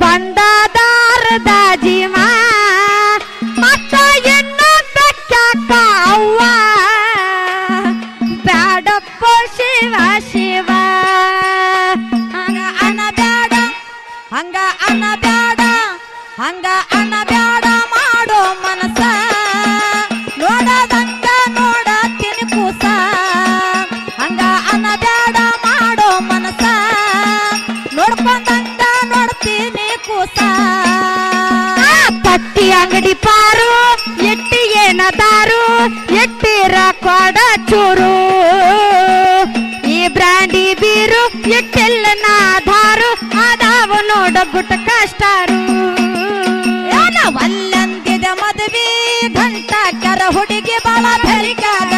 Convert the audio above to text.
ಬಂದದಾರದ ಜೀವ ಮತ್ತ ಇನ್ನು ಬೆಕ್ಕಾಕ ಅವ್ವ ಬ್ಯಾಡಪ್ಪ ಶಿವ ಶಿವ ಹಂಗ ಅನಬ್ಯಾಡ ಹಂಗ ಅನಬ್ಯಾಡ ಹಂಗ ಅನಬ್ಯಾಡ ಮಾಡೋ ಮನಸ ನೋಡದಂಗ ನೋಡತೀನಿ ಕೂಸ ಹಂಗ ಅನಬ್ಯಾಡ ಮಾಡೋ ಮನಸ ನೋಡ್ಕೊಂಡಂಗ ನೋಡ್ತೀನಿ ಕೂಸ ಪಟ್ಟಿ ಅಂಗಡಿ ಪಾರು ಎಟ್ಟಿ ಏನದಾರು ಎಟ್ಟಿರ ಕೊಡ ಚೂರು ಈ ಬ್ರಾಂಡಿ ಬೀರು ಎಟ್ಟೆಲ್ಲ ನಾಧಾರು ಅದಾವ ನೋಡ ಗುಟ್ಟ ಕಷ್ಟಾರು ವಲ್ಲಂದಿದ ಮದುವೆ ಗಂಟ ಕರ ಹುಡುಗಿ ಬಾಳ ಬೆರಿಗಾದ